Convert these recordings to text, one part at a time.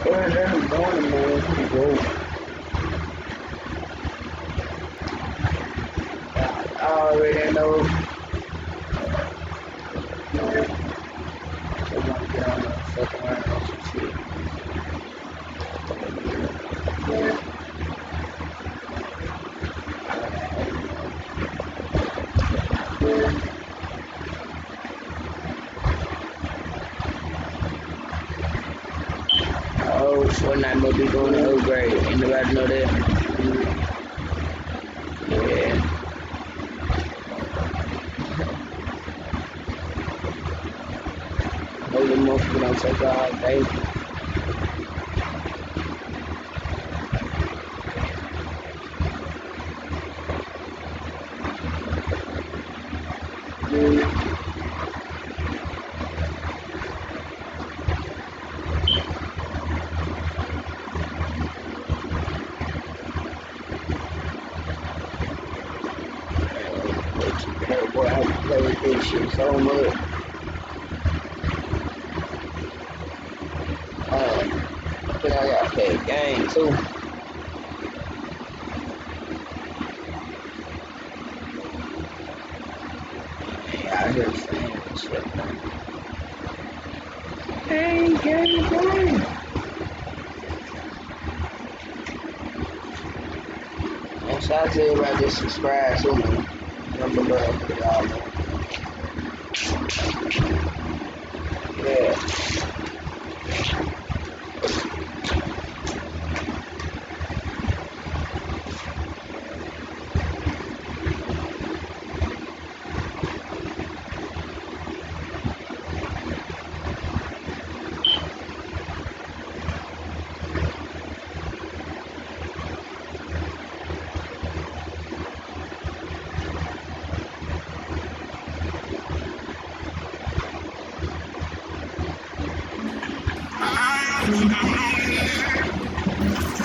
Early in the morning, man. You go. I already know. I want to get on the fucking line or some shit. Oh, Fortnite must be doing an upgrade. Anybody know that? Yeah. Holy motherfucker don't take all day. Boy, I play with this shit so much. I think I got paid game too. Yeah, I hear saying this shit. Hey, game. And shout out to everybody that subscribe to me. Number love for y'all, man. Yeah.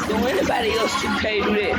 Do anybody else 2K do that?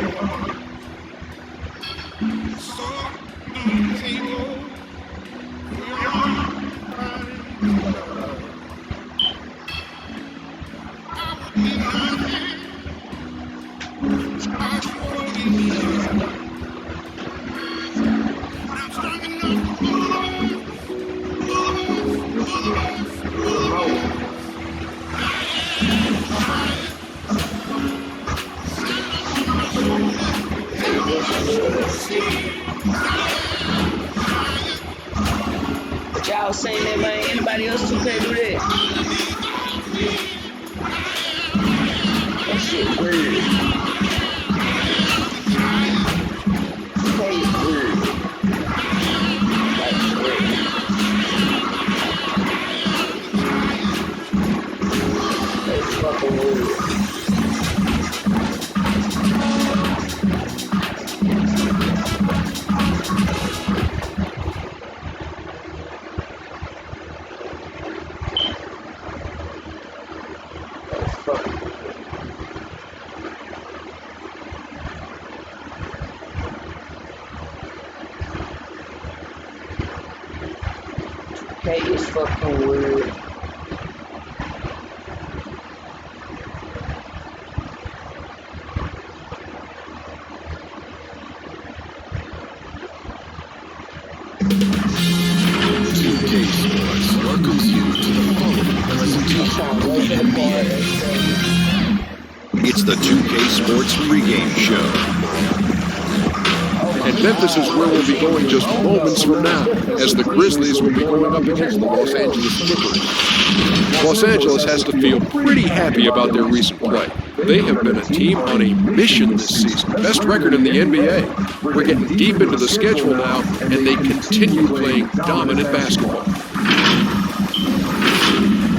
But y'all saying that, man, anybody else 2K do that? That shit weird. 2K is weird. Like, weird. That's fucking weird. Hey, it's fucking weird. Sports welcomes you to the following presentation. It's the 2K Sports pregame show. And Memphis is where we'll be going just moments from now, as the Grizzlies will be going up against the Los Angeles Clippers. Los Angeles has to feel pretty happy about their recent play. They have been a team on a mission this season. Best record in the NBA. We're getting deep into the schedule now, and they continue playing dominant basketball.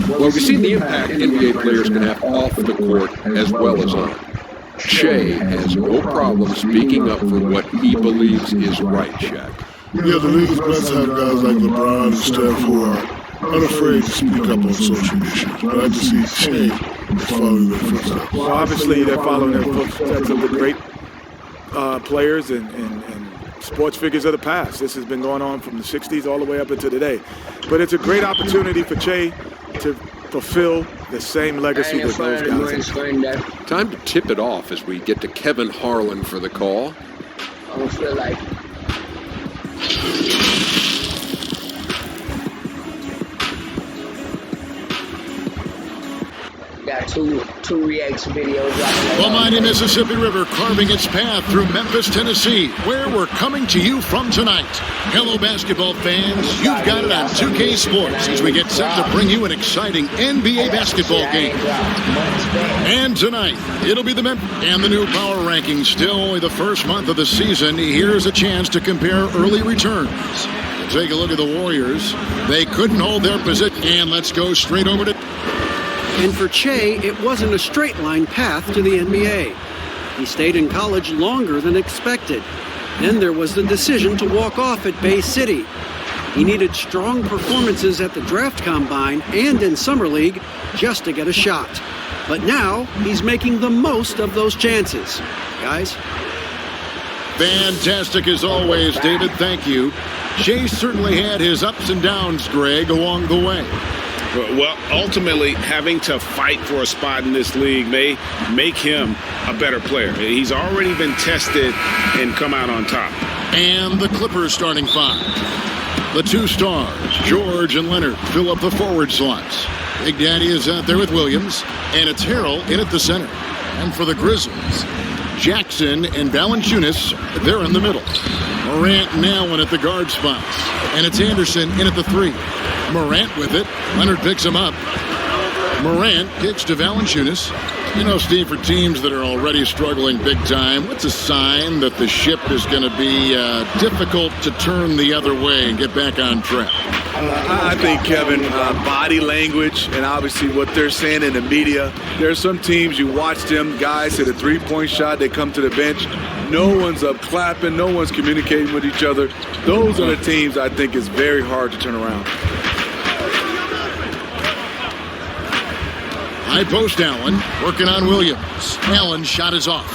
Well, we've seen the impact NBA players can have off the court as well as on. Shea has no problem speaking up for what he believes is right, Shaq. Yeah, the league is blessed to have guys like LeBron and Steph who are unafraid to speak up on social issues. But I just see Shea is following their footsteps. Well, obviously they're following their footsteps of the great players and sports figures of the past. This has been going on from the 60s all the way up into today. But it's a great opportunity for Shea to fulfill the same legacy that those guys have. Time to tip it off as we get to Kevin Harlan for the call. I don't feel like got two reaction videos. The mighty Mississippi River carving its path through Memphis, Tennessee, where we're coming to you from tonight. Hello, basketball fans. You've got it on 2K Sports as we get set to bring you an exciting NBA basketball game. And tonight, it'll be the Memphis and the new power rankings. Still only the first month of the season. Here's a chance to compare early returns. Take a look at the Warriors. They couldn't hold their position. And let's go straight over to... And for Che, it wasn't a straight-line path to the NBA. He stayed in college longer than expected. Then there was the decision to walk off at Bay City. He needed strong performances at the draft combine and in Summer League just to get a shot. But now he's making the most of those chances. Guys? Fantastic as always, David. Thank you. Che certainly had his ups and downs, Greg, along the way. Well, ultimately, having to fight for a spot in this league may make him a better player. He's already been tested and come out on top. And the Clippers starting five. The two stars, George and Leonard, fill up the forward slots. Big Daddy is out there with Williams, and it's Harrell in at the center. And for the Grizzlies, Jackson and Valanciunas, they're in the middle. Morant and Allen at the guard spots. And it's Anderson in at the three. Morant with it. Leonard picks him up. Morant kicks to Valanciunas. You know, Steve, for teams that are already struggling big time, what's a sign that the ship is going to be difficult to turn the other way and get back on track? I think, Kevin, body language and obviously what they're saying in the media. There are some teams, you watch them, guys hit a three-point shot, they come to the bench. No one's up clapping, no one's communicating with each other. Those are the teams I think is very hard to turn around. High post Allen, working on Williams. Allen's shot is off.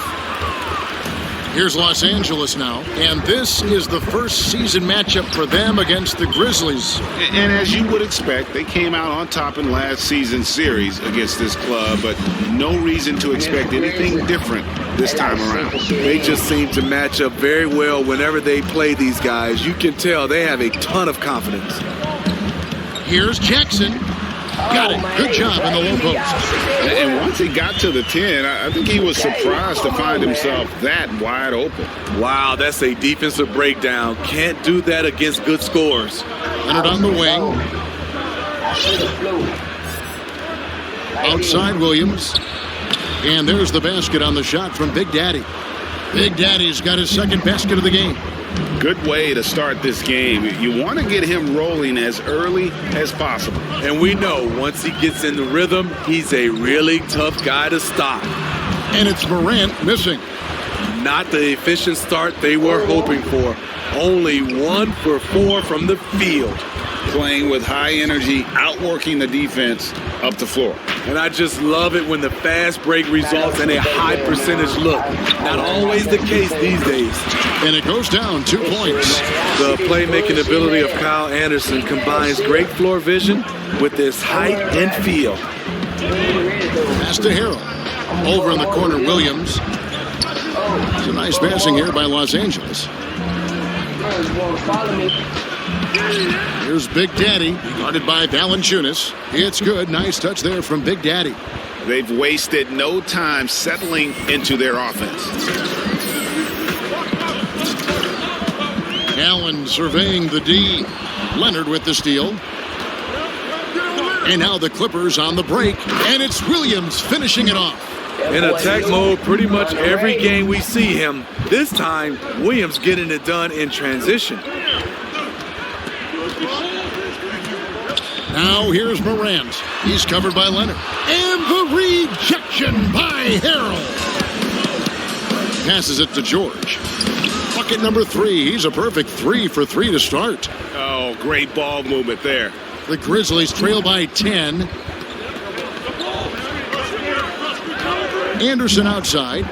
Here's Los Angeles now, and this is the first season matchup for them against the Grizzlies. And as you would expect, they came out on top in last season's series against this club, but no reason to expect anything different this time around. They just seem to match up very well whenever they play these guys. You can tell they have a ton of confidence. Here's Jackson. Got it. Good job in the low post. And once he got to the 10, I think he was surprised to find himself that wide open. Wow, that's a defensive breakdown. Can't do that against good scores. Leonard on the wing. Outside Williams. And there's the basket on the shot from Big Daddy. Big Daddy's got his second basket of the game. Good way to start this game. You want to get him rolling as early as possible. And we know once he gets in the rhythm, he's a really tough guy to stop. And it's Morant missing. Not the efficient start they were hoping for. Only 1 for 4 from the field. Playing with high energy, outworking the defense up the floor. And I just love it when the fast break results in a high percentage look. Not always the case these days. And it goes down 2 points. The playmaking ability of Kyle Anderson combines great floor vision with his height and feel. Pass to Harrell. Over in the corner, Williams. It's a nice passing here by Los Angeles. Here's Big Daddy, guarded by Valanciunas. It's good. Nice touch there from Big Daddy. They've wasted no time settling into their offense. Allen surveying the D. Leonard with the steal. And now the Clippers on the break. And it's Williams finishing it off. In attack mode pretty much every game we see him. This time, Williams getting it done in transition. Now here's Morant. He's covered by Leonard. And the rejection by Harrell. Passes it to George. Bucket number 3. He's a perfect 3 for 3 to start. Oh, great ball movement there. The Grizzlies trail by 10. Anderson outside.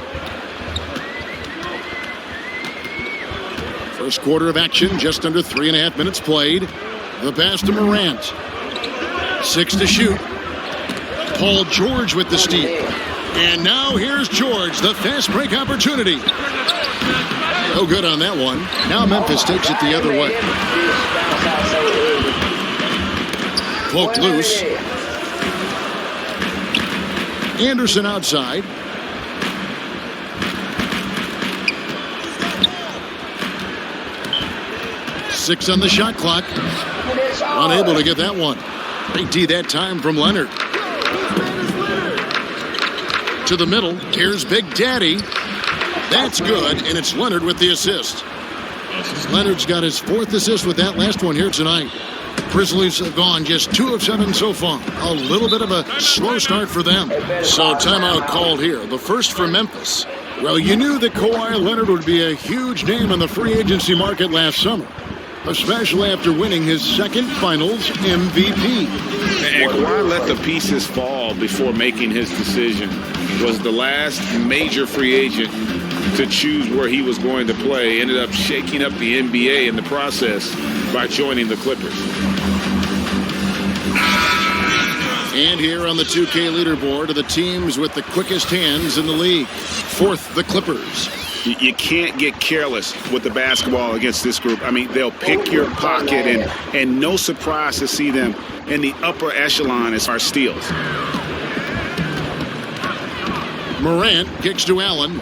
First quarter of action, just under 3.5 minutes played. The pass to Morant. 6 to shoot. Paul George with the steal. And now here's George, the fast break opportunity. No good on that one. Now Memphis takes it the other way. Poked loose. Anderson outside. Six on the shot clock. Unable to get that one. Big D that time from Leonard. To the middle. Here's Big Daddy. That's good, and it's Leonard with the assist. Leonard's got his 4th assist with that last one here tonight. Grizzlies have gone just 2 of 7 so far. A little bit of a slow start for them. So timeout called here. The first for Memphis. Well, you knew that Kawhi Leonard would be a huge name in the free agency market last summer, especially after winning his 2nd Finals MVP. And Kawhi let the pieces fall before making his decision. Was the last major free agent to choose where he was going to play. Ended up shaking up the NBA in the process by joining the Clippers. And here on the 2K leaderboard are the teams with the quickest hands in the league. 4th, the Clippers. You can't get careless with the basketball against this group. I mean, they'll pick your pocket, and no surprise to see them in the upper echelon as far as steals. Morant kicks to Allen.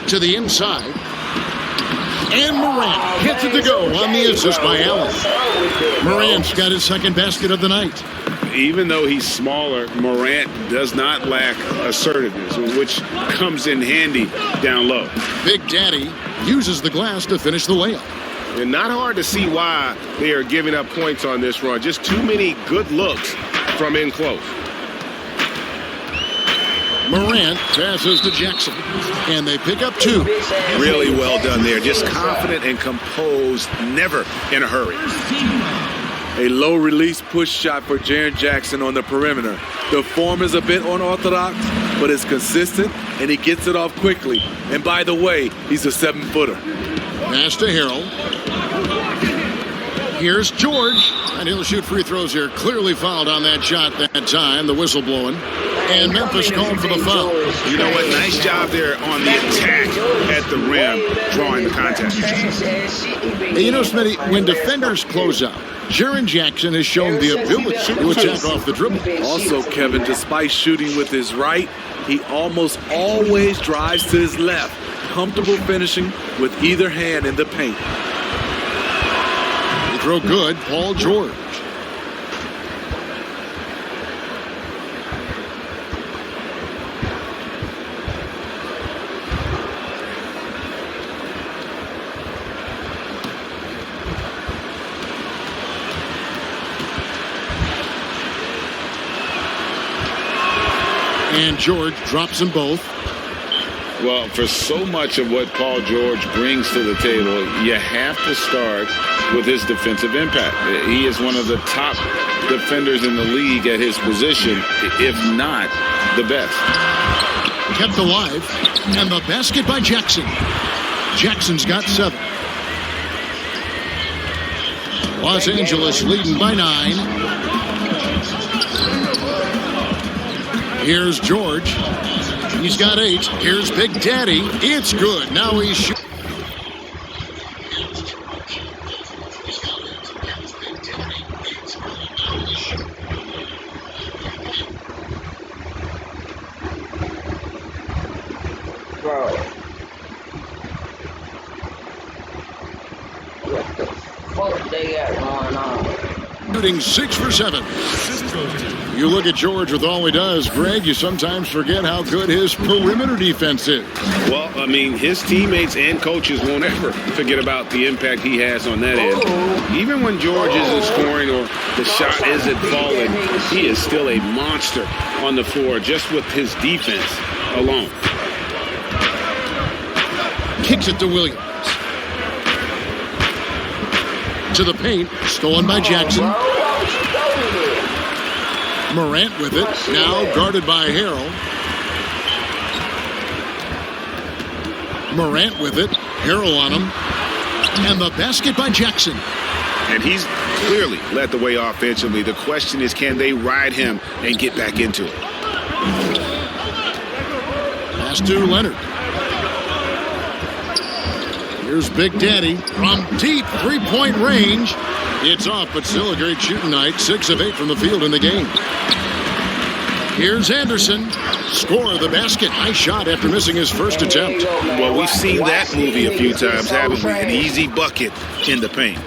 To the inside. And Morant hits it to go on the assist by Allen. Morant's got his 2nd basket of the night. Even though he's smaller, Morant does not lack assertiveness, which comes in handy down low. Big Daddy uses the glass to finish the layup. And not hard to see why they are giving up points on this run. Just too many good looks from in close. Morant passes to Jackson, and they pick up 2. Really well done there. Just confident and composed, never in a hurry. A low-release push shot for Jaren Jackson on the perimeter. The form is a bit unorthodox, but it's consistent, and he gets it off quickly. And by the way, he's a 7-footer. Pass to Harrell. Here's George, and he'll shoot free throws here. Clearly fouled on that shot that time, the whistle blowing. And Memphis called for the foul. You know what? Nice job there on the attack at the rim, drawing the contact. Hey, you know, Smitty, when defenders close out, Jaren Jackson has shown the ability to attack off the dribble. Also, Kevin, despite shooting with his right, he almost always drives to his left, comfortable finishing with either hand in the paint. The throw good, Paul George. And George drops them both. Well, for so much of what Paul George brings to the table, you have to start with his defensive impact. He is one of the top defenders in the league at his position, if not the best. Kept alive, and the basket by Jackson. Jackson's got 7. Los Angeles leading by 9. Here's George. He's got 8. Here's Big Daddy. It's good. Now he's shooting. Bro. What the fuck they got going on? Shooting 6 for 7. You look at George with all he does, Greg, you sometimes forget how good his perimeter defense is. Well, I mean, his teammates and coaches won't ever forget about the impact he has on that end. Even when George isn't scoring or the shot isn't falling, he is still a monster on the floor just with his defense alone. Kicks it to Williams. To the paint, stolen by Jackson. Morant with it, now guarded by Harrell. Morant with it, Harrell on him. And the basket by Jackson. And he's clearly led the way offensively. The question is, can they ride him and get back into it? Pass to Leonard. Here's Big Daddy from deep three-point range. It's off, but still a great shooting night. 6 of 8 from the field in the game. Here's Anderson. Score of the basket. Nice shot after missing his first attempt. Well, we've seen that movie a few times, haven't we? An easy bucket in the paint.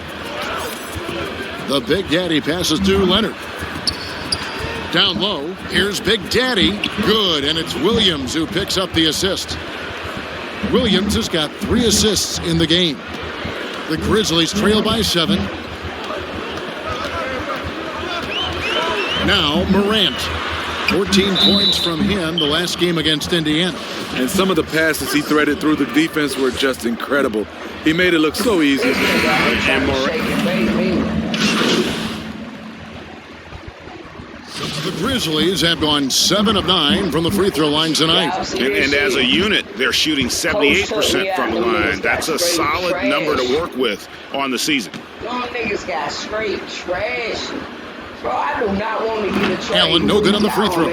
The Big Daddy passes to Leonard. Down low, here's Big Daddy. Good, and it's Williams who picks up the assist. Williams has got 3 assists in the game. The Grizzlies trail by 7. Now Morant. 14 points from him the last game against Indiana. And some of the passes he threaded through the defense were just incredible. He made it look so easy. And the Grizzlies have gone 7 of 9 from the free throw line tonight. And as a unit, they're shooting 78% from the line. That's a solid number to work with on the season. Y'all niggas got straight trash. Bro, I do not want to get a trade. Allen, no good on the free throw.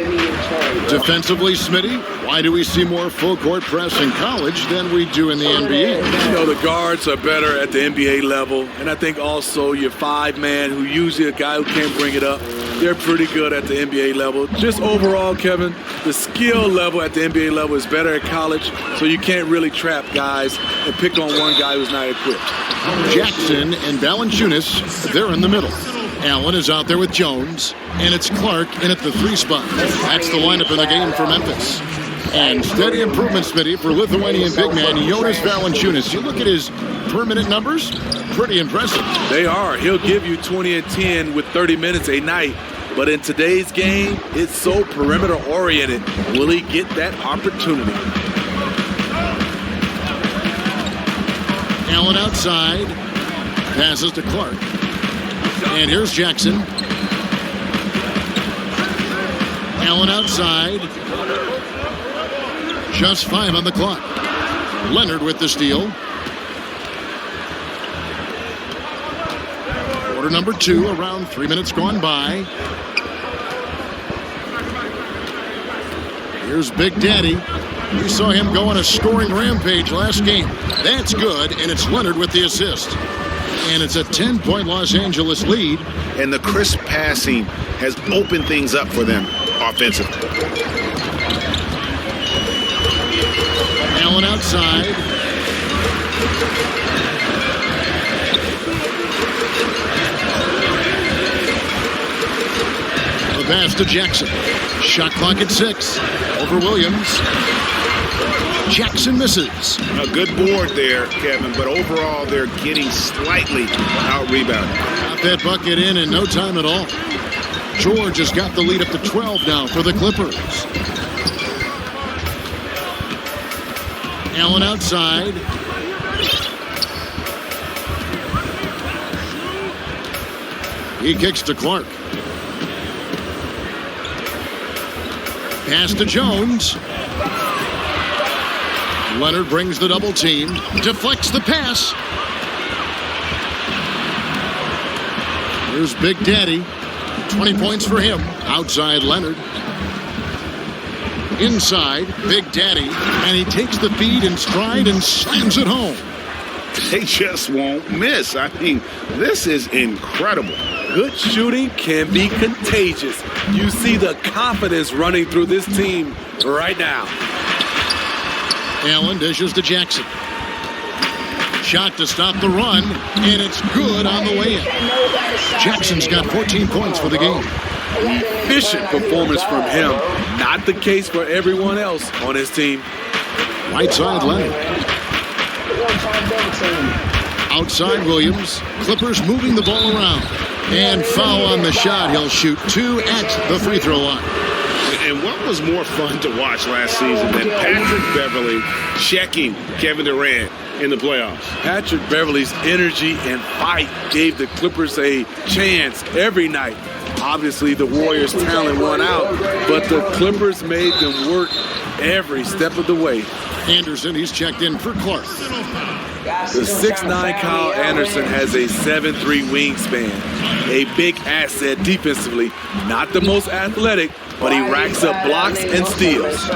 Defensively, Smitty, why do we see more full court press in college than we do in the NBA? You know, the guards are better at the NBA level. And I think also your 5-man, who usually a guy who can't bring it up, they're pretty good at the NBA level. Just overall, Kevin, the skill level at the NBA level is better at college, so you can't really trap guys and pick on one guy who's not equipped. Jackson and Valanciunas, they're in the middle. Allen is out there with Jones, and it's Clark in at the 3 spot. That's the lineup in the game for Memphis. And steady improvement, Smitty, for Lithuanian big man Jonas Valanciunas. You look at his per-minute numbers, pretty impressive. They are. He'll give you 20 and 10 with 30 minutes a night. But in today's game, it's so perimeter-oriented. Will he get that opportunity? Allen outside. Passes to Clark. And here's Jackson. Allen outside. Just 5 on the clock. Leonard with the steal. Quarter number 2, around 3 minutes gone by. Here's Big Daddy. We saw him go on a scoring rampage last game. That's good, and it's Leonard with the assist. And it's a 10-point Los Angeles lead. And the crisp passing has opened things up for them offensively. Allen outside. The pass to Jackson. Shot clock at 6. Over Williams. Jackson misses. A good board there, Kevin, but overall they're getting slightly out-rebounded. Got that bucket in no time at all. George has got the lead up to 12 now for the Clippers. Allen outside. He kicks to Clark. Pass to Jones. Leonard brings the double team. Deflects the pass. Here's Big Daddy. 20 points for him. Outside Leonard. Inside, Big Daddy. And he takes the feed in stride and slams it home. They just won't miss. I mean, this is incredible. Good shooting can be contagious. You see the confidence running through this team right now. Allen dishes to Jackson. Shot to stop the run, and it's good on the way in. Jackson's got 14 points for the game. Efficient performance from him. Not the case for everyone else on his team. Right side Leonard. Outside Williams. Clippers moving the ball around. And foul on the shot. He'll shoot 2 at the free throw line. And what was more fun to watch last season than Patrick Beverley checking Kevin Durant in the playoffs? Patrick Beverley's energy and fight gave the Clippers a chance every night. Obviously, the Warriors' talent won out, but the Clippers made them work every step of the way. Anderson, he's checked in for Clark. The 6'9" Kyle Anderson has a 7'3" wingspan, a big asset defensively. Not the most athletic, but he racks up blocks and steals.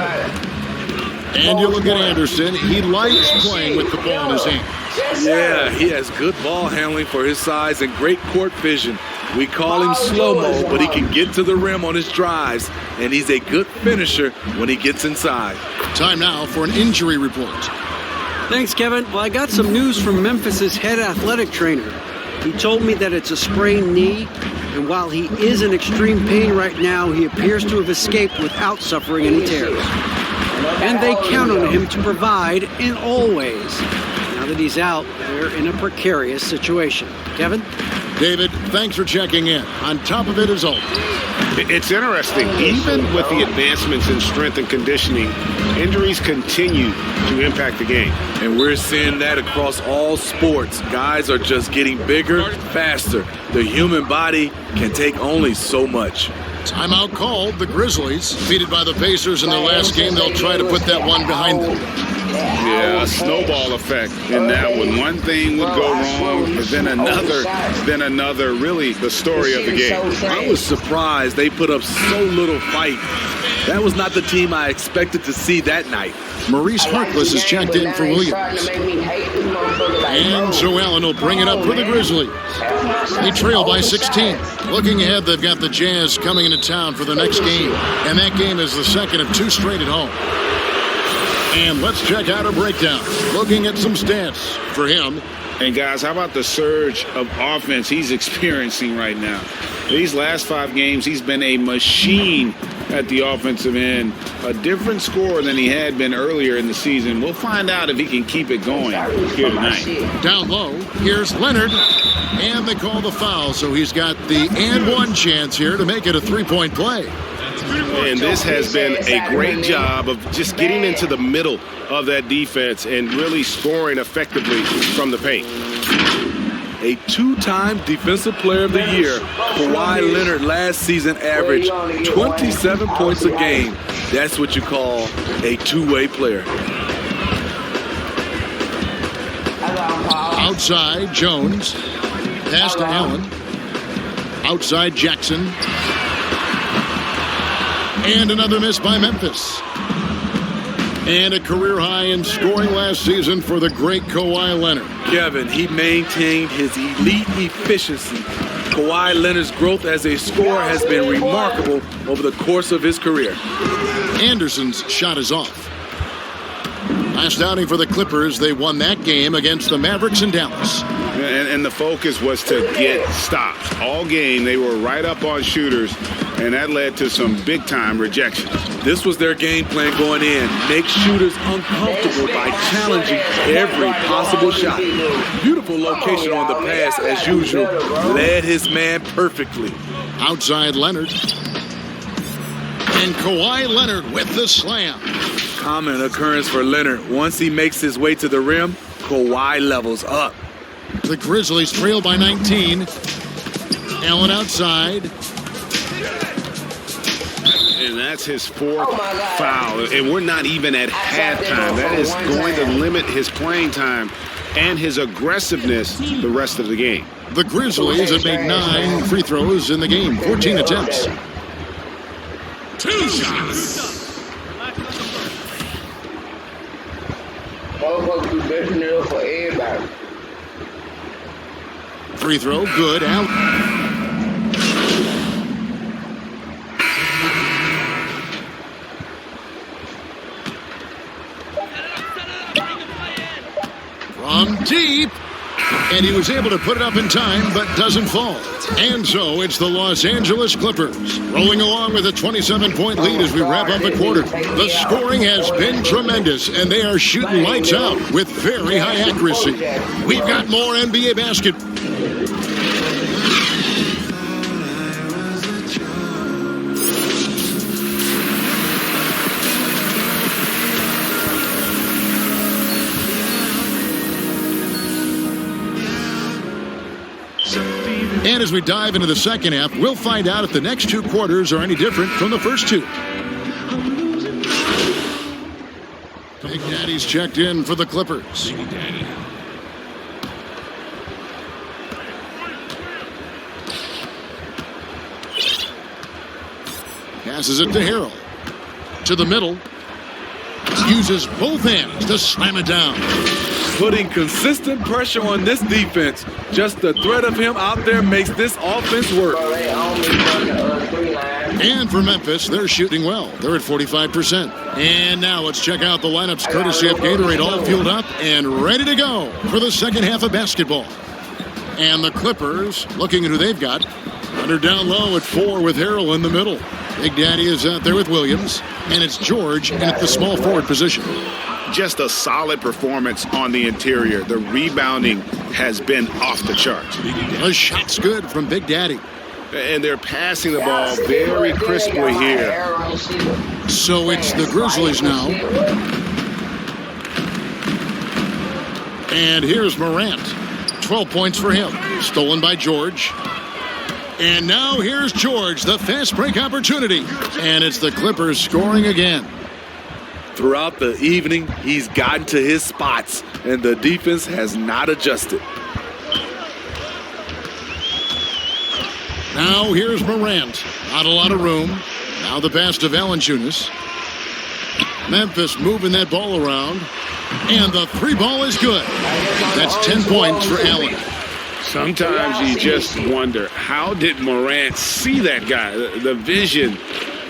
And you look at Anderson, he likes playing with the ball in his hands. Yeah, he has good ball handling for his size and great court vision. We call him slow-mo, but he can get to the rim on his drives, and he's a good finisher when he gets inside. Time now for an injury report. Thanks, Kevin. Well, I got some news from Memphis's head athletic trainer. He told me that it's a sprained knee, and while he is in extreme pain right now, he appears to have escaped without suffering any tears. And they count on him to provide in all ways. Now that he's out, they're in a precarious situation. Kevin? David, thanks for checking in. On top of it is always. It's interesting. Even with the advancements in strength and conditioning, injuries continue to impact the game. And we're seeing that across all sports. Guys are just getting bigger, faster. The human body can take only so much. Timeout called. The Grizzlies, defeated by the Pacers in their last game, they'll try to put that one behind them. Yeah, a snowball effect in that one. One thing would go wrong, but then another, really the story of the game. I was surprised they put up so little fight. That was not the team I expected to see that night. Maurice Harkless is checked in for Williams. And Joe Allen will bring it up for the Grizzlies. They trail by 16. Looking ahead, they've got the Jazz coming into town for the next game. And that game is the second of two straight at home. And let's check out a breakdown. Looking at some stats for him. And guys, how about the surge of offense he's experiencing right now? These last 5 games, he's been a machine at the offensive end. A different scorer than he had been earlier in the season. We'll find out if he can keep it going here tonight. Down low, here's Leonard. And they call the foul, so he's got the and one chance here to make it a three-point play. And this has been a great job of just getting into the middle of that defense and really scoring effectively from the paint. A 2-time Defensive Player of the Year, Kawhi Leonard last season averaged 27 points a game. That's what you call a two-way player. Outside, Jones. Pass to Allen. Outside, Jackson. And another miss by Memphis. And a career high in scoring last season for the great Kawhi Leonard. Kevin, he maintained his elite efficiency. Kawhi Leonard's growth as a scorer has been remarkable over the course of his career. Anderson's shot is off. Last outing for the Clippers, they won that game against the Mavericks in Dallas. And the focus was to get stops. All game, they were right up on shooters, and that led to some big-time rejections. This was their game plan going in. Make shooters uncomfortable by challenging every possible shot. Beautiful location on the pass, as usual. Led his man perfectly. Outside Leonard. And Kawhi Leonard with the slam. Common occurrence for Leonard. Once he makes his way to the rim, Kawhi levels up. The Grizzlies trail by 19. Allen outside. And that's his 4th foul. And we're not even at halftime. That is going to limit his playing time and his aggressiveness the rest of the game. The Grizzlies have made 9 free throws in the game, 14 attempts. 2 shots. Free throw, good, out. From deep. And he was able to put it up in time, but doesn't fall. And so it's the Los Angeles Clippers rolling along with a 27-point lead as we wrap up the quarter. The scoring has been tremendous, and they are shooting lights out with very high accuracy. We've got more NBA basketball. And as we dive into the second half, we'll find out if the next 2 quarters are any different from the first 2. Big Daddy's checked in for the Clippers. Passes it to Harrell. To the middle. Uses both hands to slam it down. Putting consistent pressure on this defense. Just the threat of him out there makes this offense work. And for Memphis, they're shooting well. They're at 45%. And now let's check out the lineups courtesy of Gatorade, all fueled up and ready to go for the second half of basketball. And the Clippers, looking at who they've got, under down low at 4 with Harrell in the middle. Big Daddy is out there with Williams, and it's George at the small forward position. Just a solid performance on the interior. The rebounding has been off the charts. The shot's good from Big Daddy. And they're passing the ball very crisply here. So it's the Grizzlies now. And here's Morant. 12 points for him. Stolen by George. And now here's George, the fast break opportunity. And it's the Clippers scoring again. Throughout the evening, he's gotten to his spots, and the defense has not adjusted. Now here's Morant. Not a lot of room. Now the pass to Valanciunas. Memphis moving that ball around. And the three ball is good. That's 10 points for Allen. Sometimes you just wonder, how did Morant see that guy? The vision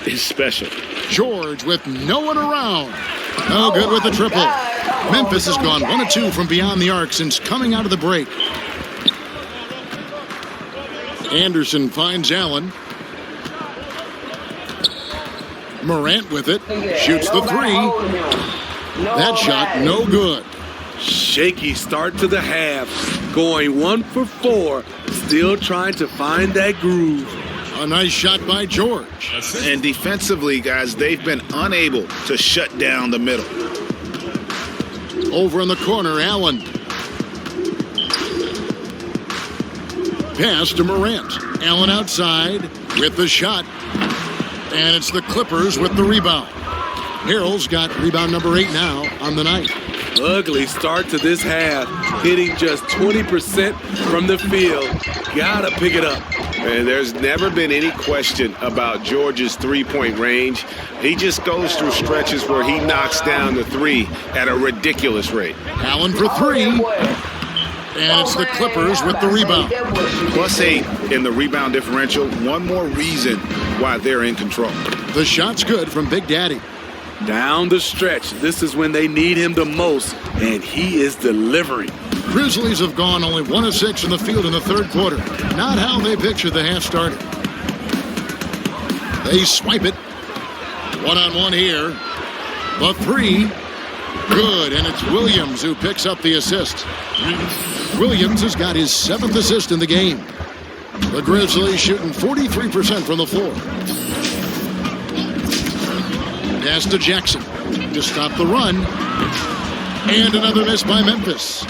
is special. George with no one around. No good with the triple. Memphis has gone 1 of 2 from beyond the arc since coming out of the break. Anderson finds Allen. Morant with it. Shoots the three. That shot no good. Shaky start to the half. Going 1 for 4. Still trying to find that groove. A nice shot by George. And defensively, guys, they've been unable to shut down the middle. Over in the corner, Allen. Pass to Morant. Allen outside with the shot. And it's the Clippers with the rebound. Harrell's got rebound number 8 now on the night. Ugly start to this half. Hitting just 20% from the field. Gotta pick it up. And there's never been any question about George's three-point range. He just goes through stretches where he knocks down the three at a ridiculous rate. Allen for 3. And it's the Clippers with the rebound. +8 in the rebound differential. One more reason why they're in control. The shot's good from Big Daddy. Down the stretch, this is when they need him the most, and he is delivering. Grizzlies have gone only 1 of 6 in the field in the third quarter. Not how they pictured the half started. They swipe it. 1-on-1 here. The 3. Good, and it's Williams who picks up the assist. Williams has got his 7th assist in the game. The Grizzlies shooting 43% from the floor. Pass to Jackson to stop the run. And another miss by Memphis.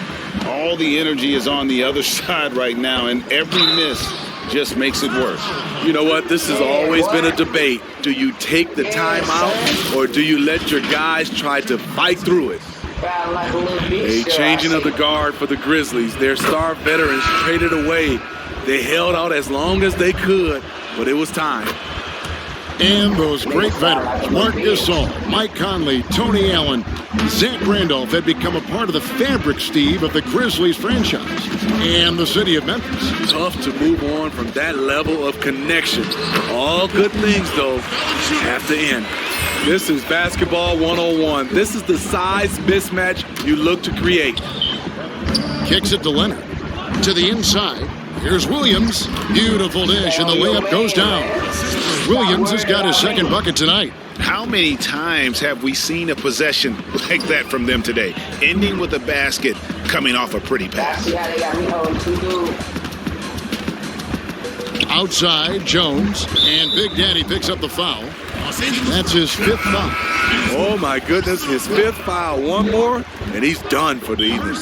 All the energy is on the other side right now, and every miss just makes it worse. You know what? This has always been a debate. Do you take the timeout, or do you let your guys try to fight through it? A changing of the guard for the Grizzlies. Their star veterans traded away. They held out as long as they could, but it was time. And those great veterans, Mark Gasol, Mike Conley, Tony Allen, Zach Randolph had become a part of the fabric, Steve, of the Grizzlies franchise and the city of Memphis. Tough to move on from that level of connection. All good things, though, have to end. This is basketball 101. This is the size mismatch you look to create. Kicks it to Leonard. To the inside. Here's Williams. Beautiful dish, and the layup goes down. Williams has got his second bucket tonight. How many times have we seen a possession like that from them today? Ending with a basket, coming off a pretty pass. Outside, Jones, and Big Daddy picks up the foul. That's his 5th foul. Oh, my goodness, his 5th foul. One more, and he's done for the evening.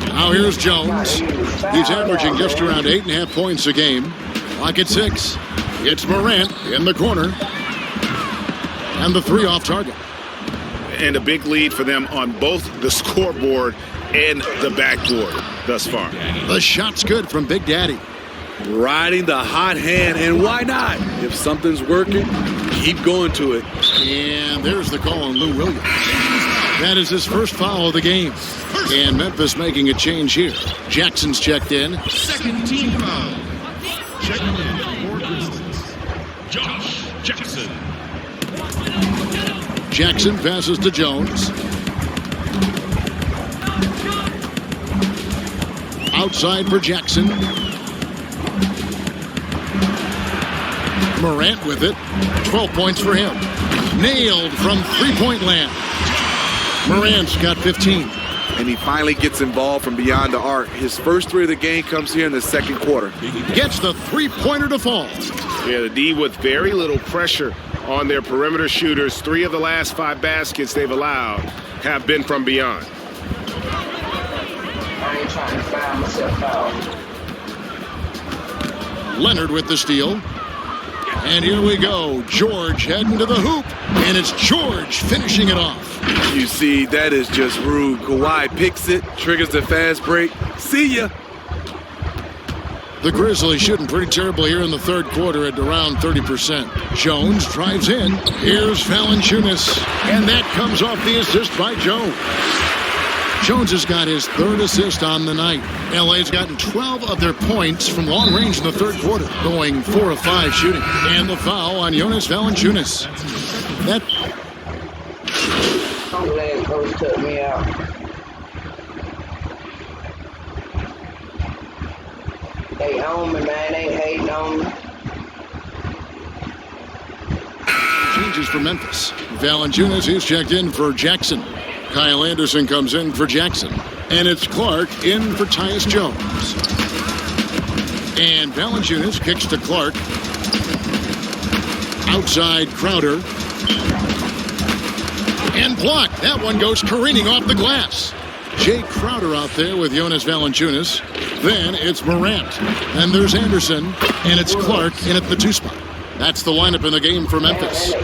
Now here's Jones. He's averaging just around 8.5 points a game. Clock at 6. It's Morant in the corner. And the 3 off target. And a big lead for them on both the scoreboard and the backboard thus far. The shot's good from Big Daddy. riding the hot hand, and why not? If something's working, keep going to it. And there's the call on Lou Williams. That is his first foul of the game. And Memphis making a change here. Jackson's checked in. Second team foul. Checking in for Grizzlies. Josh Jackson. Jackson passes to Jones. Outside for Jackson. Morant with it. 12 points for him. Nailed from three-point land. Morant's got 15. And he finally gets involved from beyond the arc. His first three of the game comes here in the second quarter. Gets the three-pointer to fall. Yeah, the D with very little pressure on their perimeter shooters. 3 of the last 5 baskets they've allowed have been from beyond. I ain't trying to find myself out. Leonard with the steal. And here we go. George heading to the hoop. And it's George finishing it off. You see, that is just rude. Kawhi picks it, triggers the fast break. See ya. The Grizzlies shooting pretty terrible here in the third quarter at around 30%. Jones drives in. Here's Valanciunas. And that comes off the assist by Jones. Jones has got his third assist on the night. LA's gotten 12 of their points from long range in the third quarter, going 4 of 5 shooting. And the foul on Jonas Valanciunas. That. I'm glad Coach took me out. They own me, man. They hating on me. Changes for Memphis. Valanciunas, he's checked in for Jackson. Kyle Anderson comes in for Jackson. And it's Clark in for Tyus Jones. And Valanciunas kicks to Clark. Outside Crowder. And blocked. That one goes careening off the glass. Jay Crowder out there with Jonas Valanciunas. Then it's Morant. And there's Anderson. And it's Clark in at the 2 spot. That's the lineup in the game for Memphis.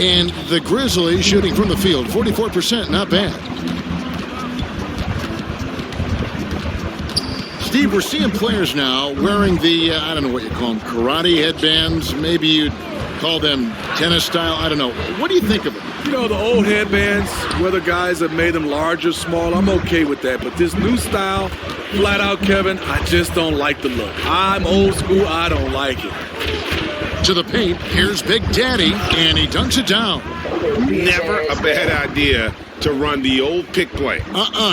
And the Grizzlies shooting from the field, 44%, not bad. Steve, we're seeing players now wearing the, I don't know what you call them, karate headbands. Maybe you'd call them tennis style. I don't know. What do you think of them? You know, the old headbands, whether guys have made them large or small, I'm okay with that. But this new style, flat out, Kevin, I just don't like the look. I'm old school. I don't like it. To the paint, here's Big Daddy, and he dunks it down. Never a bad idea to run the old pick play.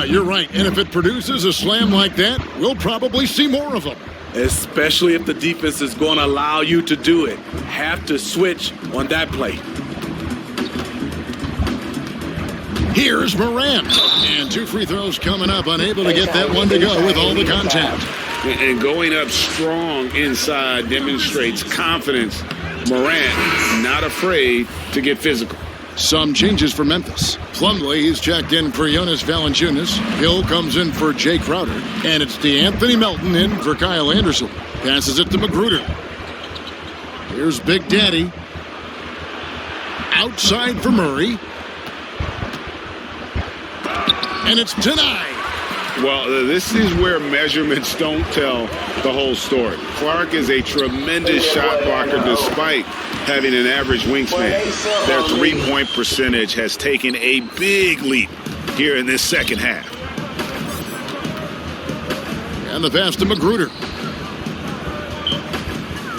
You're right. And if it produces a slam like that, we'll probably see more of them. Especially if the defense is going to allow you to do it. Have to switch on that play. Here's Morant. And 2 free throws coming up, unable to get that one to go with all the contact. And going up strong inside demonstrates confidence. Morant not afraid to get physical. Some changes for Memphis. Plumlee, he's checked in for Jonas Valanciunas. Hill comes in for Jay Crowder. And it's DeAnthony Melton in for Kyle Anderson. Passes it to Magruder. Here's Big Daddy. Outside for Murray. And it's denied. Well, this is where measurements don't tell the whole story. Clark is a tremendous shot blocker despite having an average wingspan. Their three-point percentage has taken a big leap here in this second half. And the pass to Magruder.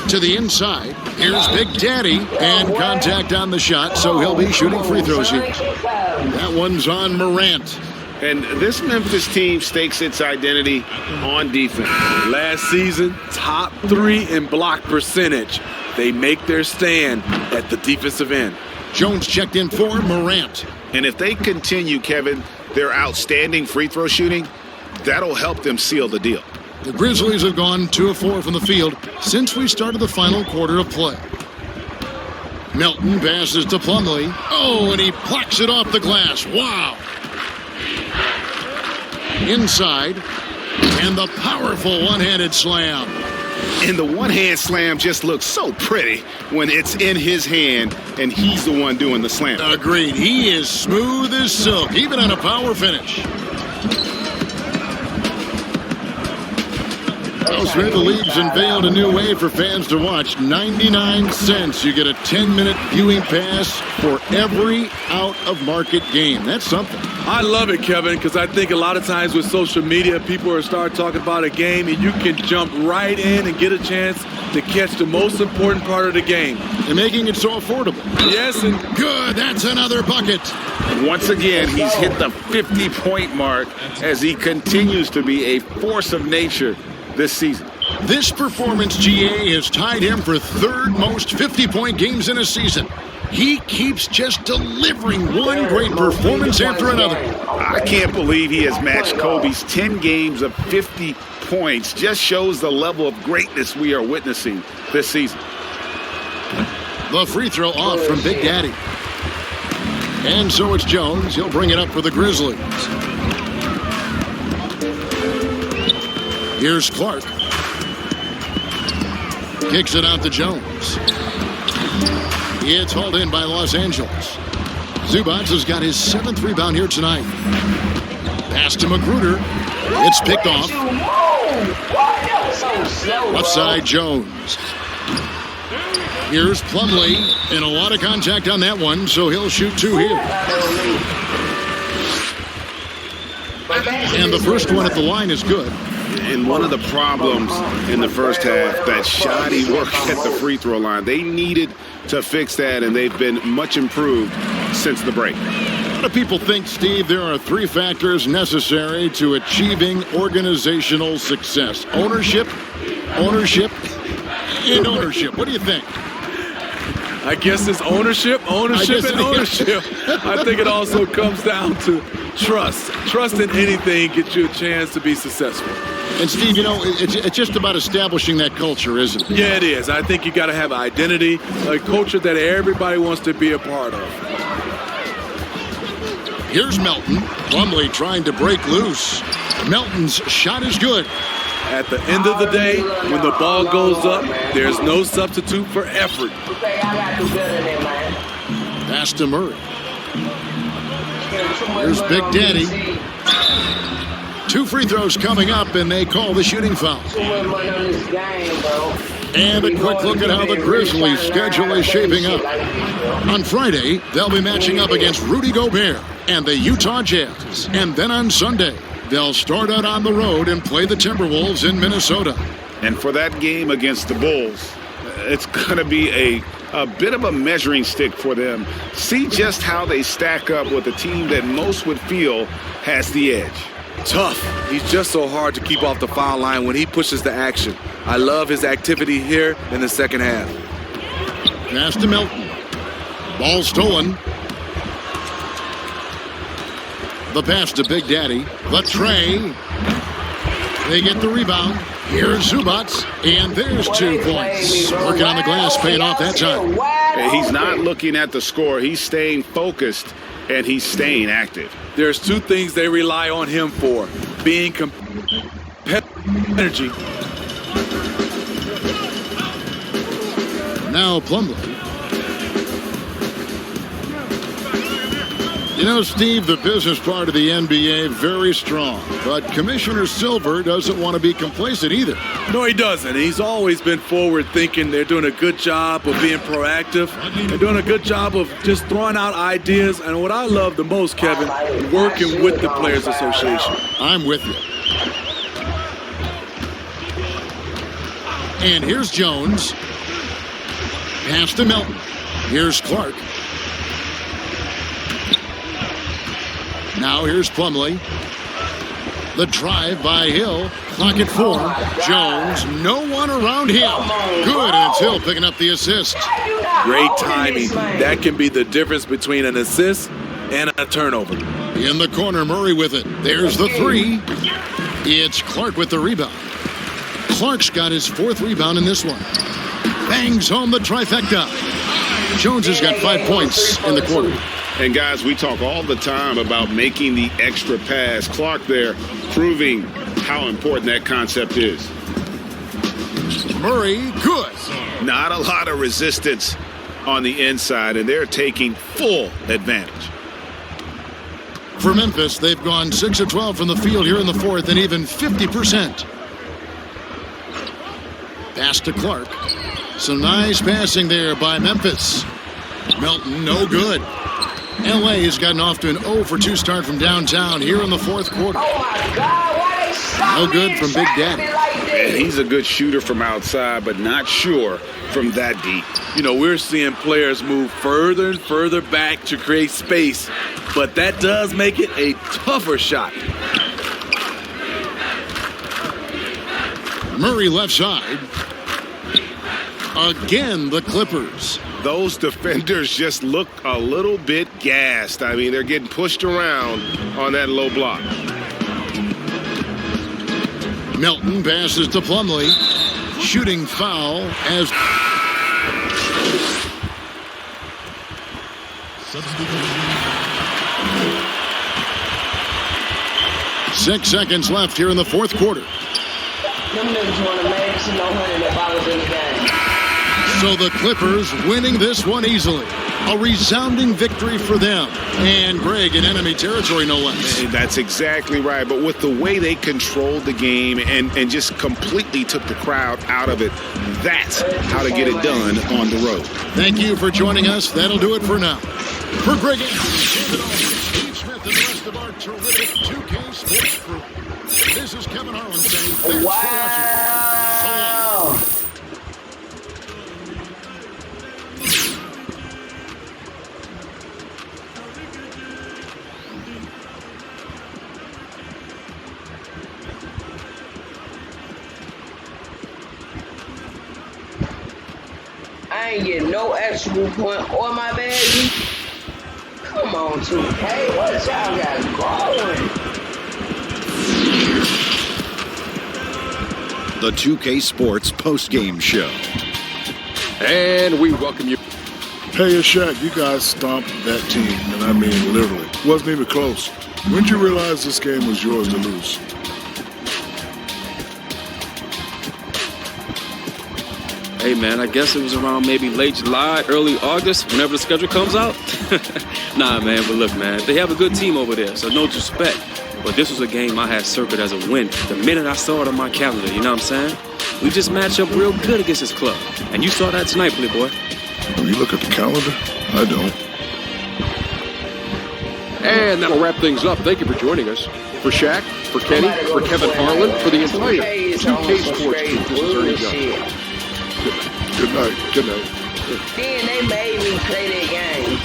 To the inside. Here's Big Daddy. And contact on the shot, so he'll be shooting free throws here. That one's on Morant. And this Memphis team stakes its identity on defense. Last season, top 3 in block percentage. They make their stand at the defensive end. Jones checked in for Morant. And if they continue, Kevin, their outstanding free throw shooting, that'll help them seal the deal. The Grizzlies have gone 2 of 4 from the field since we started the final quarter of play. Melton passes to Plumlee. Oh, and he plucks it off the glass. Wow. Inside, and the powerful one-handed slam. And the one-hand slam just looks so pretty when it's in his hand and he's the one doing the slam. Agreed. He is smooth as silk, even on a power finish. Well, Smith, the league's unveiled a new way for fans to watch. 99 cents. You get a 10-minute viewing pass for every out-of-market game. That's something. I love it, Kevin, because I think a lot of times with social media, people are start talking about a game, and you can jump right in and get a chance to catch the most important part of the game. And making it so affordable. Yes, and good. That's another bucket. Once again, he's hit the 50-point mark as he continues to be a force of nature this season. This performance, GA, has tied him for third most 50-point games in a season. He keeps just delivering one great performance after another. I can't believe he has matched Kobe's 10 games of 50 points. Just shows the level of greatness we are witnessing this season. The free throw off from Big Daddy. And so it's Jones. He'll bring it up for the Grizzlies. Here's Clark. Kicks it out to Jones. It's hauled in by Los Angeles. Zubac has got his 7th rebound here tonight. Pass to Magruder. It's picked off. Left side, Jones. Here's Plumlee, and a lot of contact on that one, so he'll shoot 2 here. And the first one at the line is good. And one of the problems in the first half, that shoddy work at the free throw line. They needed to fix that, and they've been much improved since the break. A lot of people think, Steve, there are 3 factors necessary to achieving organizational success. Ownership, and ownership. What do you think? I guess it's ownership, and ownership. I think it also comes down to trust. Trust in anything gets you a chance to be successful. And, Steve, you know, it's just about establishing that culture, isn't it? Yeah, it is. I think you got to have identity, a culture that everybody wants to be a part of. Here's Melton. Plumlee trying to break loose. Melton's shot is good. At the end of the day, when the ball goes up, there's no substitute for effort. Pass to Murray. Here's Big Daddy. 2 free throws coming up, and they call the shooting foul. And a quick look at how the Grizzlies' schedule is shaping up. On Friday, they'll be matching up against Rudy Gobert and the Utah Jazz. And then on Sunday, they'll start out on the road and play the Timberwolves in Minnesota. And for that game against the Bulls, it's going to be a bit of a measuring stick for them. See just how they stack up with a team that most would feel has the edge. Tough. He's just so hard to keep off the foul line when he pushes the action. I love his activity here in the second half. Pass to Melton. Ball stolen. The pass to Big Daddy. The tray. They get the rebound. Here's Zubac, and there's 2 points. Working on the glass, paying off that time. He's not looking at the score. He's staying focused, and he's staying active. There's 2 things they rely on him for. Being competitive energy. Now Plumlee. You know, Steve, the business part of the NBA, very strong. But Commissioner Silver doesn't want to be complacent either. No, he doesn't. He's always been forward-thinking. They're doing a good job of being proactive. They're doing a good job of just throwing out ideas. And what I love the most, Kevin, working with the Players Association. I'm with you. And here's Jones. Pass to Melton. Here's Clark. Now here's Plumlee. The drive by Hill. Clock at 4. Jones, no one around him. Good, and it's Hill picking up the assist. Great timing. That can be the difference between an assist and a turnover. In the corner, Murray with it. There's the 3. It's Clark with the rebound. Clark's got his 4th rebound in this one. Bangs home the trifecta. Jones has got 5 points in the quarter. And, guys, we talk all the time about making the extra pass. Clark there proving how important that concept is. Murray, good. Not a lot of resistance on the inside, and they're taking full advantage. For Memphis, they've gone 6 of 12 from the field here in the 4th and even 50%. Pass to Clark. Some nice passing there by Memphis. Melton, no good. LA has gotten off to an 0 for 2 start from downtown here in the fourth quarter. Oh my God, why they stop No good from Big Daddy. Yeah, he's a good shooter from outside, but not sure from that deep. You know, we're seeing players move further and further back to create space, but that does make it a tougher shot. Murray left side. Again, the Clippers. Those defenders just look a little bit gassed. I mean, they're getting pushed around on that low block. Melton passes to Plumlee. Shooting foul as... Substitution. 6 seconds left here in the fourth quarter. Them niggas want to make some 100 if I was in the game. So the Clippers winning this one easily. A resounding victory for them. And Greg in enemy territory, no less. That's exactly right. But with the way they controlled the game and just completely took the crowd out of it, that's how to get it done on the road. Thank you for joining us. That'll do it for now. For Greg, Steve Smith, and the rest of our terrific 2K Sports crew, this is Kevin Harlan saying thanks for watching. So long. I ain't getting no extra point or my value. Come on, 2K. What y'all got going? The 2K Sports post-game show. And we welcome you. Hey, Shaq, you guys stomped that team, and I mean literally. Wasn't even close. When did you realize this game was yours to lose? Hey, man, I guess it was around maybe late July, early August, whenever the schedule comes out. Nah, man, but look, man, they have a good team over there, so no disrespect. But this was a game I had circled as a win the minute I saw it on my calendar, you know what I'm saying? We just match up real good against this club. And you saw that tonight, Playboy. When you look at the calendar, I don't. And that'll wrap things up. Thank you for joining us. For Shaq, for Kenny, for Kevin Harlan, for the entire 2K Sports team, this is Ernie Jones. Good night. Good night. Then they made me play that game.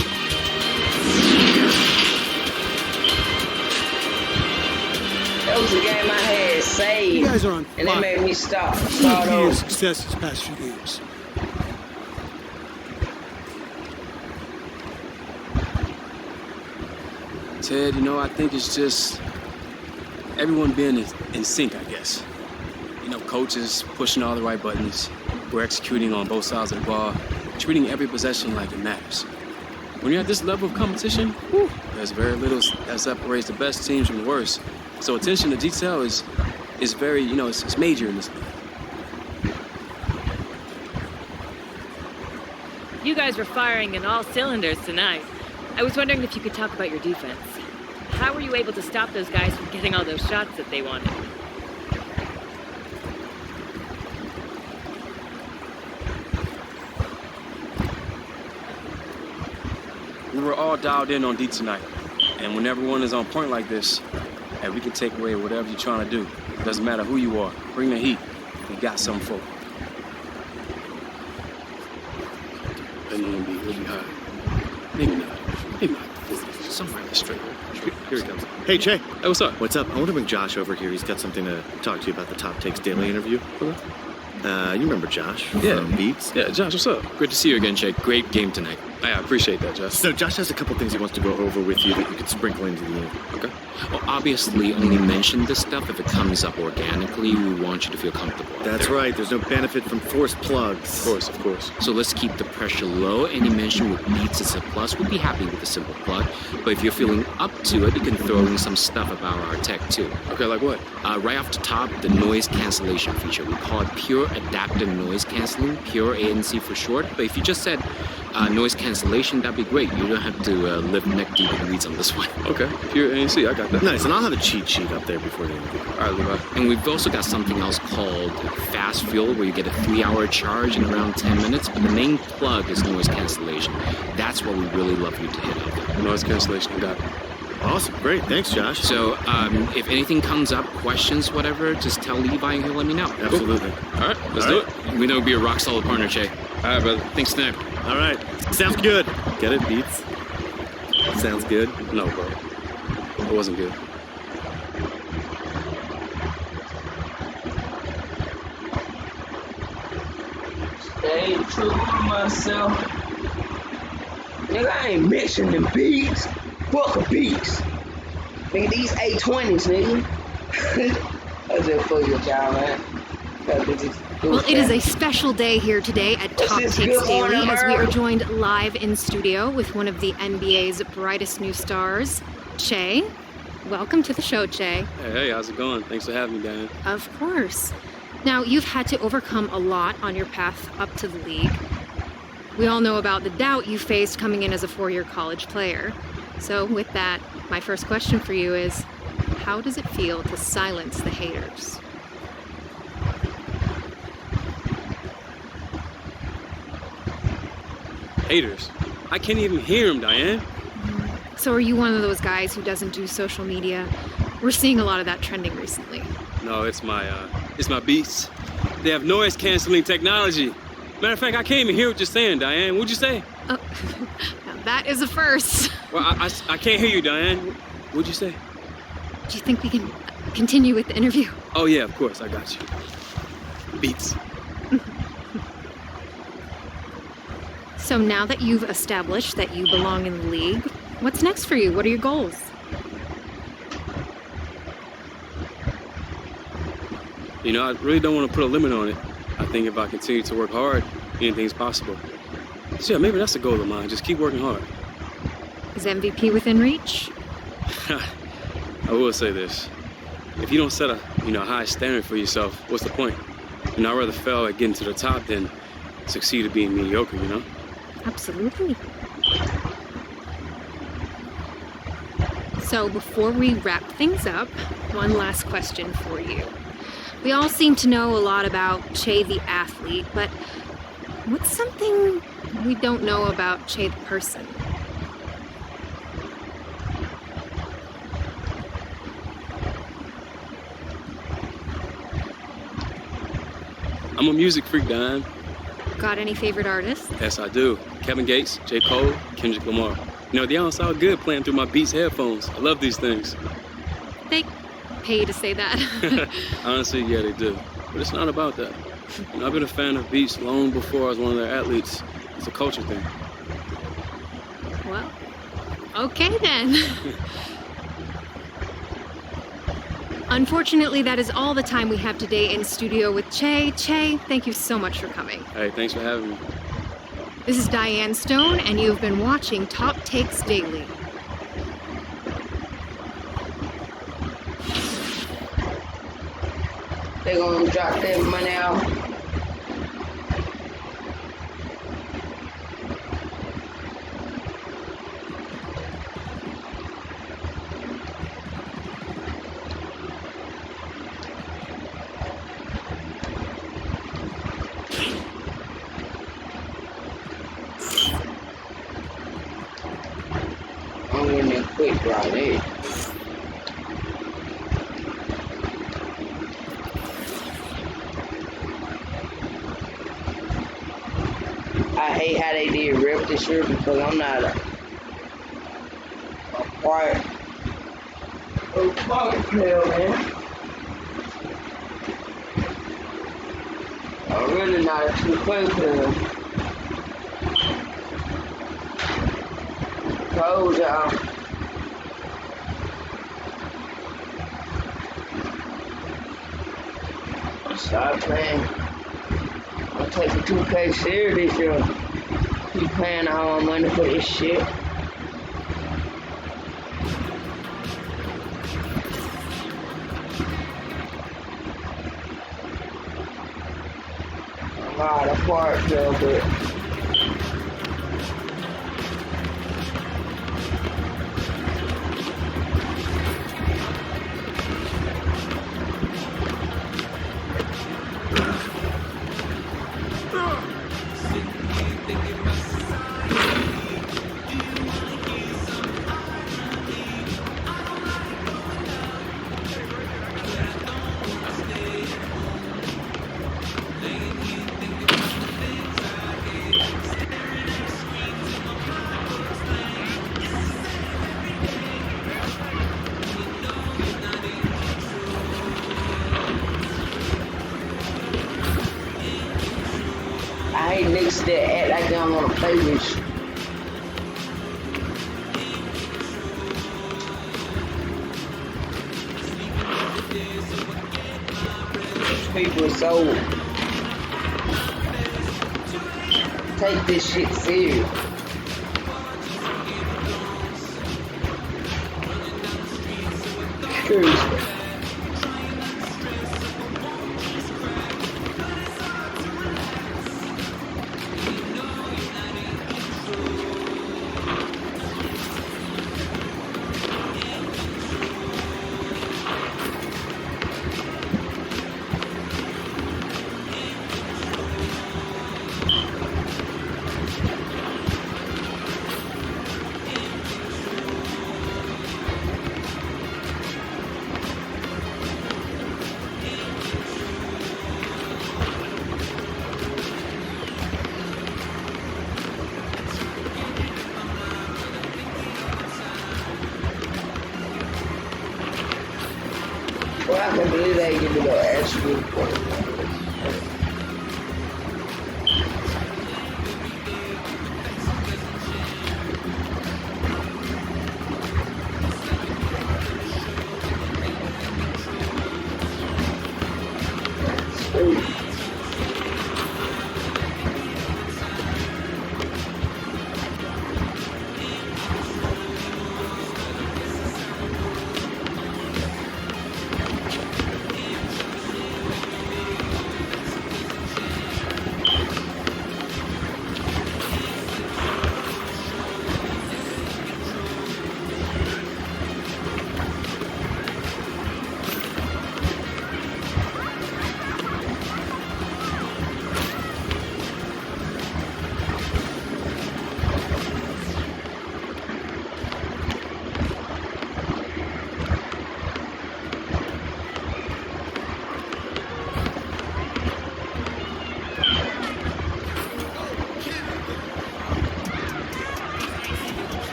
That was the game I had saved. You guys are on and they fire. made me start Key to your over. success these past few games. Ted, you know, I think it's just everyone being in sync, I guess. You know, coaches pushing all the right buttons. We're executing on both sides of the ball, treating every possession like it matters. When you're at this level of competition, there's very little that separates the best teams from the worst. So attention to detail is very, you know, it's major in this league. You guys were firing in all cylinders tonight. I was wondering if you could talk about your defense. How were you able to stop those guys from getting all those shots that they wanted? We were all dialed in on D tonight. And when everyone is on point like this, hey, we can take away whatever you're trying to do. It doesn't matter who you are. Bring the heat. We got something for you. He'll be high. Maybe not. Maybe not. Somewhere in the straight. Here he comes. Hey, Jay. Hey, what's up? What's up? I want to bring Josh over here. He's got something to talk to you about the Top Takes Daily interview. You remember Josh from Beats? Yeah, Josh, what's up? Great to see you again, Jake. Great game tonight. I appreciate that, Josh. So Josh has a couple things he wants to go over with you that you could sprinkle into the interview. Okay. Well, obviously, only mention this stuff if it comes up organically. We want you to feel comfortable. That's right. There's no benefit from forced plugs. Of course. So let's keep the pressure low. Any mention with beats is a plus. We'd be happy with a simple plug. But if you're feeling up to it, you can throw in some stuff about our tech, too. Okay, like what? Right off the top, the noise cancellation feature. We call it Pure Adaptive Noise Canceling, Pure ANC for short. But if you just said noise cancellation cancellation, that'd be great. You don't have to live neck deep in weeds on this one. Okay, pure ANC, I got that. Nice, and I'll have a cheat sheet up there before the interview. All right, Levi. And we've also got something else called fast fuel, where you get a 3-hour charge in around 10 minutes. But the main plug is noise cancellation. That's what we really love you to hit up. Noise cancellation, I got it. Awesome, great, thanks, Josh. So if anything comes up, questions, whatever, just tell Levi and he'll let me know. Absolutely. All right, let's do it. We know we'll be a rock solid partner, Che. All right, brother. Thanks, Nick. All right, sounds good. Get it, Beats? Sounds good? No, bro. It wasn't good. Stay true to myself. Nigga, I ain't mixing the beats. Fuck a beats. Nigga, these 820s, nigga. I just fuck with y'all, man. Well, it is a special day here today at Top Takes Daily as we are joined live in studio with one of the NBA's brightest new stars, Che. Welcome to the show, Che. Hey, how's it going? Thanks for having me, Diane. Of course. Now, you've had to overcome a lot on your path up to the league. We all know about the doubt you faced coming in as a 4-year college player. So with that, my first question for you is, how does it feel to silence the haters? Haters? I can't even hear them, Diane. So are you one of those guys who doesn't do social media? We're seeing a lot of that trending recently. No, it's my beats. They have noise canceling technology. Matter of fact, I can't even hear what you're saying, Diane. What'd you say? Oh, now that is a first. Well, I can't hear you, Diane. What'd you say? Do you think we can continue with the interview? Oh, yeah, of course. I got you. Beats. So now that you've established that you belong in the league, what's next for you? What are your goals? You know, I really don't want to put a limit on it. I think if I continue to work hard, anything's possible. So yeah, maybe that's a goal of mine. Just keep working hard. Is MVP within reach? I will say this. If you don't set a high standard for yourself, what's the point? I'd rather fail at getting to the top than succeed at being mediocre, you know? Absolutely. So before we wrap things up, one last question for you. We all seem to know a lot about Che the athlete, but what's something we don't know about Che the person? I'm a music freak, Diane. Got any favorite artists? Yes, I do. Kevin Gates, J. Cole, Kendrick Lamar. They all sound good playing through my Beats headphones. I love these things. They pay you to say that. Honestly, yeah, they do. But it's not about that. I've been a fan of Beats long before I was one of their athletes. It's a culture thing. Well, okay then. Unfortunately, that is all the time we have today in studio with Che. Che, thank you so much for coming. Hey, thanks for having me. This is Diane Stone, and you have been watching Top Takes Daily. They gonna drop that money out. I'm getting that quick right there. I hate how they did rip this year because I'm not a part of fucking player, man. I'm really not a true player. Told y'all. Stop playing. I'm taking 2K serious this year. Keep paying all my money for this shit. I'm out of part though, but I hate niggas that act like they don't want to play with you. People are so take this shit serious. Seriously. Well, I can't believe they give me no extra point.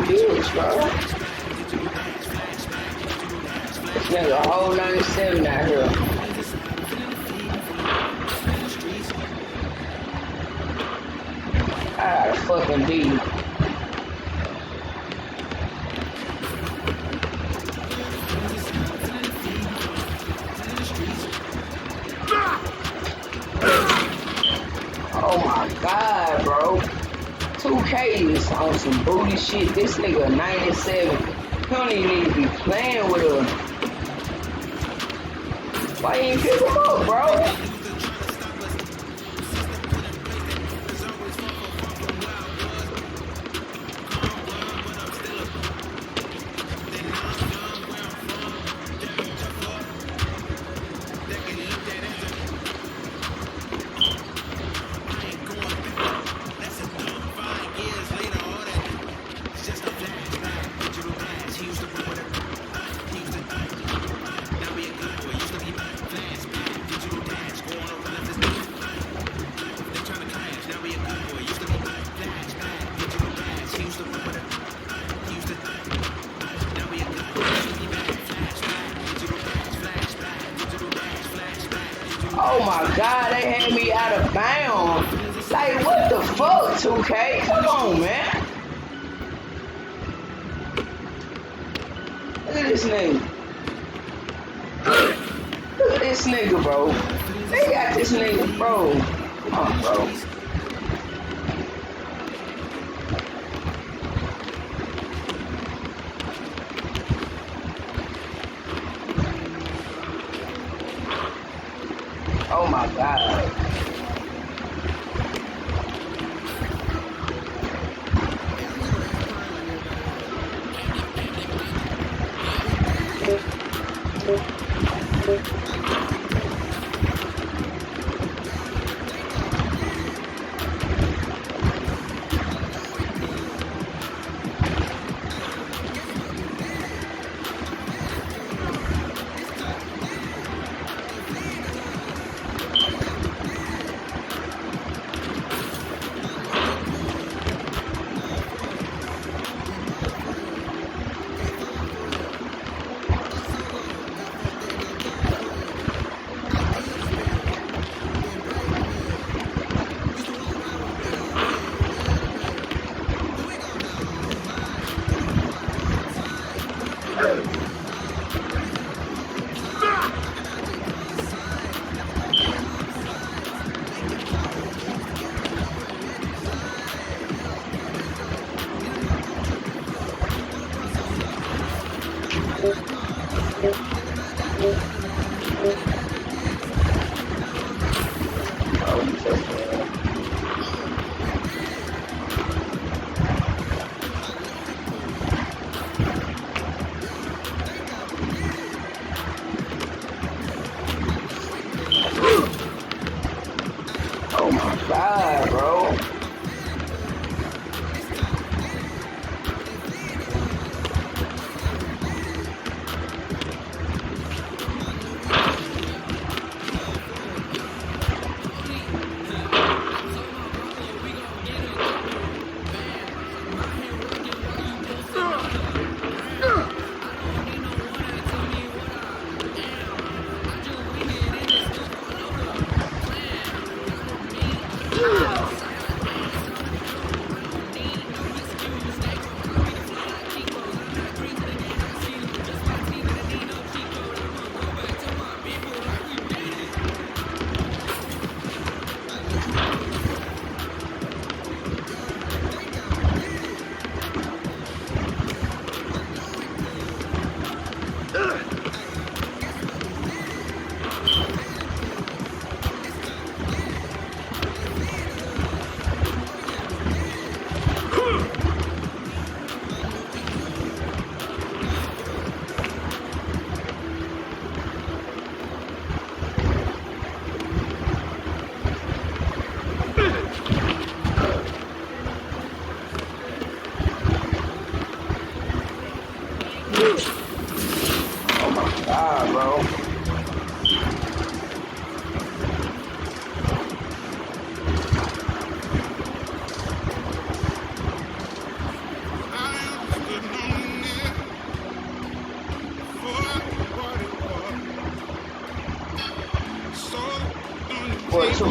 bitch, bro. This nigga a whole 97 out here. I gotta fucking be. Oh my god, bro. 2K is on some booty shit. This nigga 97. He don't even need to be playing with us. Why you ain't pick him up, bro? Oh my god, they had me out of bounds. Like, what the fuck, 2K? Come on, man. Look at this nigga. Look at this nigga, bro. They got this nigga, bro. Come on, bro. Oh my god.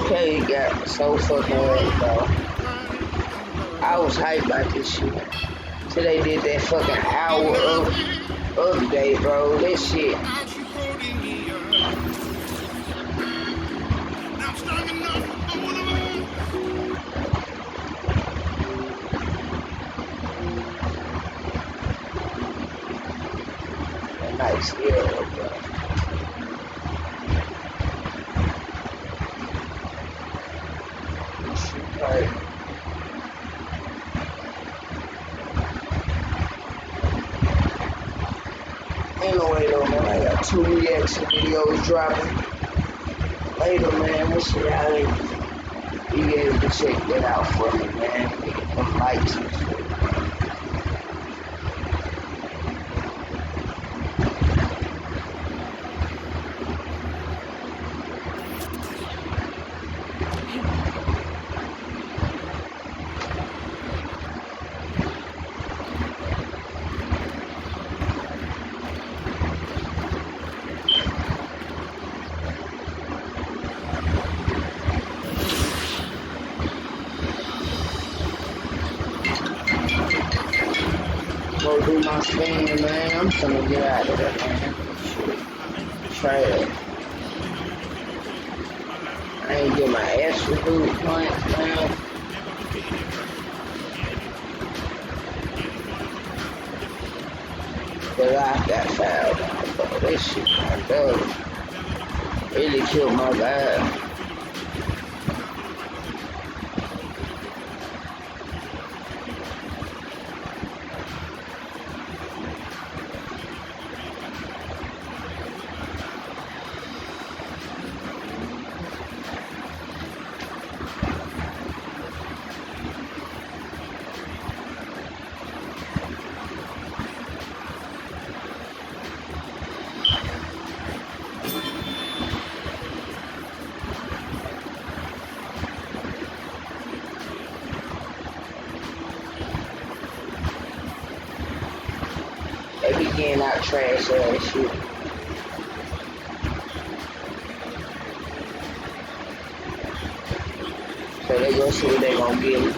2K got so fucking well, bro. I was hyped about this shit. Till they did that fucking hour update, bro. That shit. Nice, yeah, bro. Right. Anyway, though, man, I got 2 reaction videos dropping later, man. Make sure y'all be able to check that out for me, man. Get them likes and shit. Go do my thing, man. I'm finna get out of there, man. Shit. Trash. I ain't get my extra food points, man. But I got fouled out, bro. This shit, my dog, really killed my vibe. They be getting out trash ass shit. So they go see what they gonna get.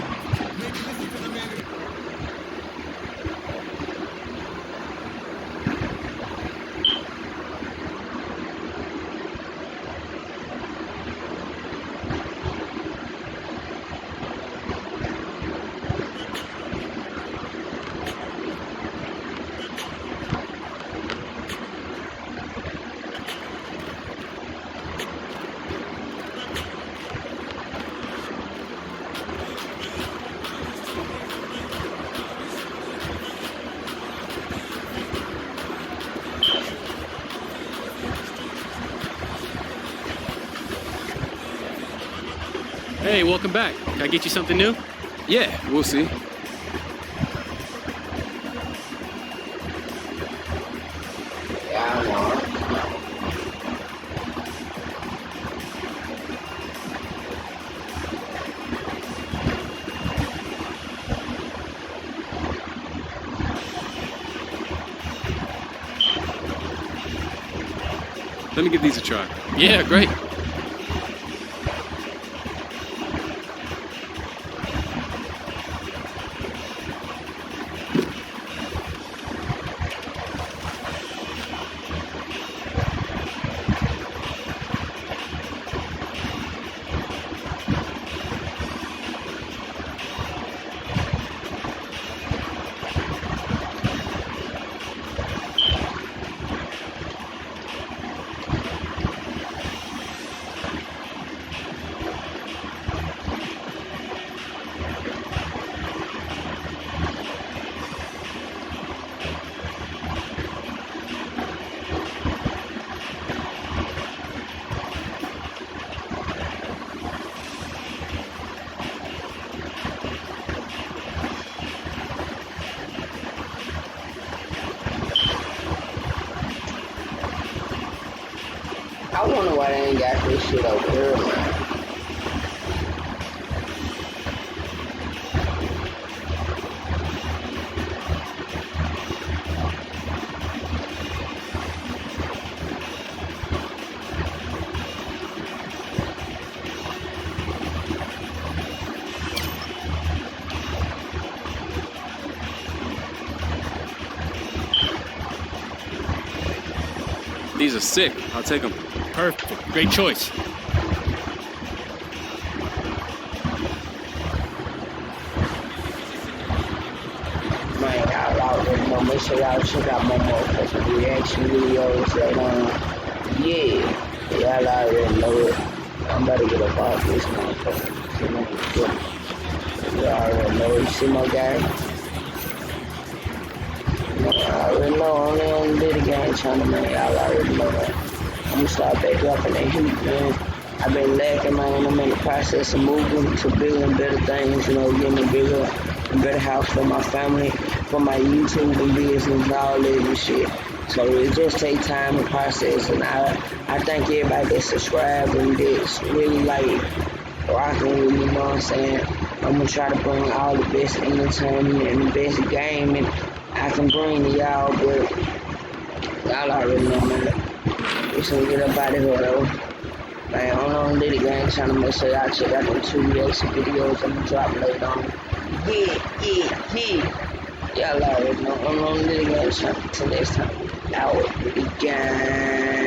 Hey, welcome back. Can I get you something new? Yeah, we'll see. Yeah, I know. Let me give these a try. Yeah, great. I wonder why they ain't got this shit over here, man. These are sick. I'll take them. Perfect. Great choice. Man, y'all already know. Make sure y'all check out my motherfucking reaction videos. Yeah, y'all already know it. I'm about to get up off this motherfucker. Y'all already know it. You see my guy? I already know. Only on the Litty gang channel, man. Y'all already know that. I'm gonna start back up in that heat, man. I've been lacking, man. I'm in the process of moving to bigger and better things, getting a bigger and better house for my family, for my YouTube and business and all that and shit. So it just takes time and process, and I thank everybody that subscribed and that's really rocking with me, you know what I'm saying? I'm gonna try to bring all the best entertainment and the best gaming I can bring to y'all, but y'all already know, man. We should get up out of here, though. Man, I'm on the Litty gang channel. Make sure y'all check out them 2 reaction videos I'm gonna drop later on. Yeah. Y'all already know. I'm on the Litty gang channel. Till next time, out with the gang.